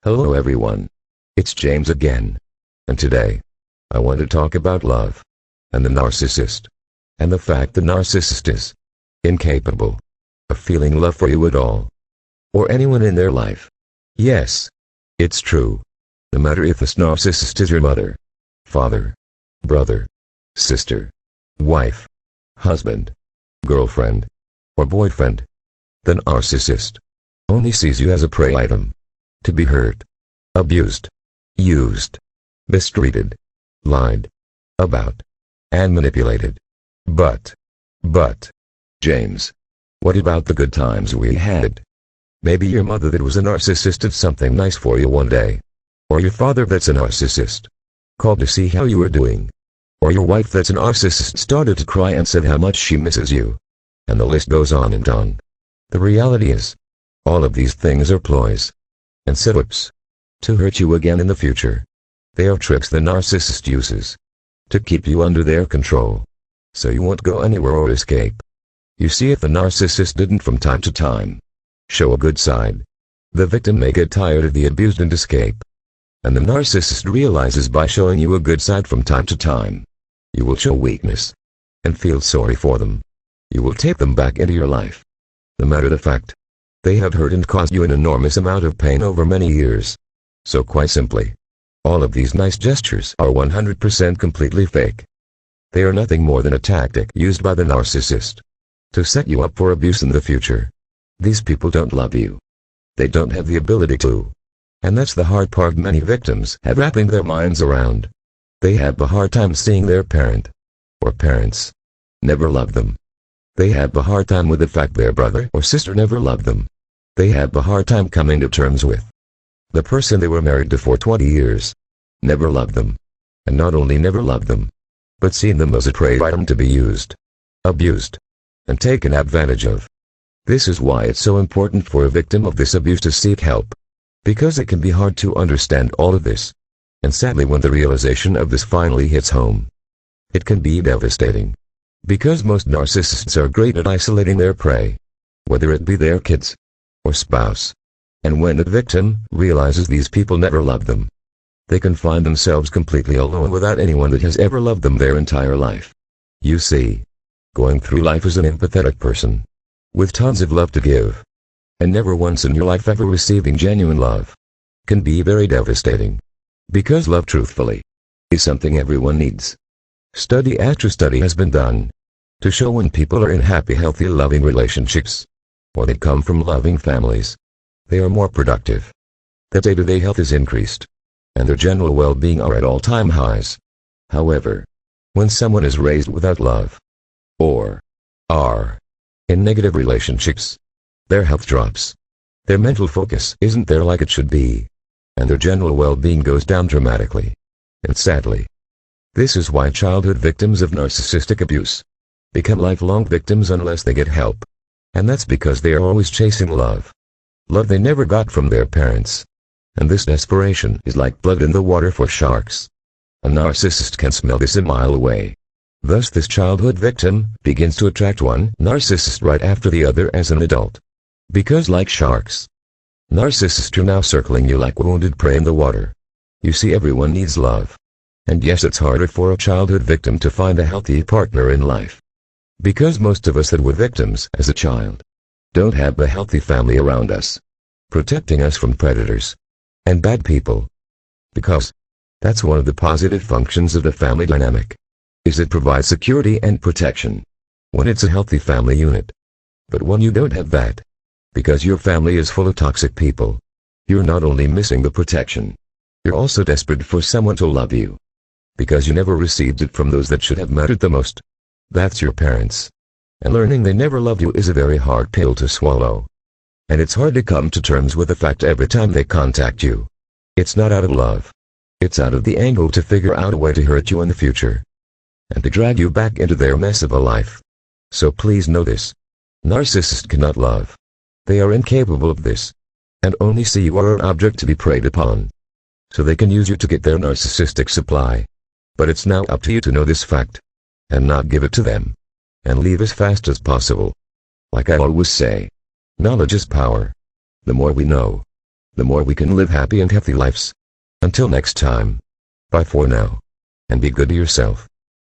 Hello everyone. It's James again. And today, I want to talk about love, and the narcissist, and the fact the narcissist is incapable of feeling love for you at all, or anyone in their life. Yes, it's true. No matter if this narcissist is your mother, father, brother, sister, wife, husband, girlfriend, or boyfriend, the narcissist only sees you as a prey item, to be hurt, abused, used, mistreated, lied about, and manipulated. But, James, what about the good times we had? Maybe your mother that was a narcissist did something nice for you one day. Or your father that's a narcissist called to see how you were doing. Or your wife that's a narcissist started to cry and said how much she misses you. And the list goes on and on. The reality is, all of these things are ploys and setups to hurt you again in the future. They are tricks the narcissist uses to keep you under their control, so you won't go anywhere or escape. You see, if the narcissist didn't from time to time show a good side, the victim may get tired of the abused and escape. And the narcissist realizes by showing you a good side from time to time, you will show weakness and feel sorry for them. You will take them back into your life, no matter the fact they have hurt and caused you an enormous amount of pain over many years. So quite simply, all of these nice gestures are 100% completely fake. They are nothing more than a tactic used by the narcissist to set you up for abuse in the future. These people don't love you. They don't have the ability to. And that's the hard part many victims have wrapping their minds around. They have a hard time seeing their parent or parents never loved them. They have a hard time with the fact their brother or sister never loved them. They have a hard time coming to terms with the person they were married to for 20 years never loved them. And not only never loved them, but seen them as a prey item to be used, abused, and taken advantage of. This is why it's so important for a victim of this abuse to seek help, because it can be hard to understand all of this. And sadly, when the realization of this finally hits home, it can be devastating. Because most narcissists are great at isolating their prey, whether it be their kids or spouse. And when the victim realizes these people never loved them, they can find themselves completely alone without anyone that has ever loved them their entire life. You see, going through life as an empathetic person, with tons of love to give, and never once in your life ever receiving genuine love, can be very devastating. Because love, truthfully, is something everyone needs. Study after study has been done to show when people are in happy, healthy, loving relationships, or they come from loving families, they are more productive. Their day-to-day health is increased, and their general well-being are at all-time highs. However, when someone is raised without love, or are in negative relationships, their health drops. Their mental focus isn't there like it should be, and their general well-being goes down dramatically. And sadly, this is why childhood victims of narcissistic abuse become lifelong victims unless they get help. And that's because they are always chasing love. Love they never got from their parents. And this desperation is like blood in the water for sharks. A narcissist can smell this a mile away. Thus this childhood victim begins to attract one narcissist right after the other as an adult. Because like sharks, narcissists are now circling you like wounded prey in the water. You see, everyone needs love. And yes, it's harder for a childhood victim to find a healthy partner in life. Because most of us that were victims as a child don't have a healthy family around us, protecting us from predators and bad people. Because that's one of the positive functions of the family dynamic, is it provides security and protection when it's a healthy family unit. But when you don't have that, because your family is full of toxic people, you're not only missing the protection, you're also desperate for someone to love you. Because you never received it from those that should have mattered the most. That's your parents. And learning they never loved you is a very hard pill to swallow. And it's hard to come to terms with the fact every time they contact you. It's not out of love. It's out of the angle to figure out a way to hurt you in the future, and to drag you back into their mess of a life. So please know this. Narcissists cannot love. They are incapable of this, and only see you are an object to be preyed upon, so they can use you to get their narcissistic supply. But it's now up to you to know this fact, and not give it to them, and leave as fast as possible. Like I always say, knowledge is power. The more we know, the more we can live happy and healthy lives. Until next time. Bye for now. And be good to yourself.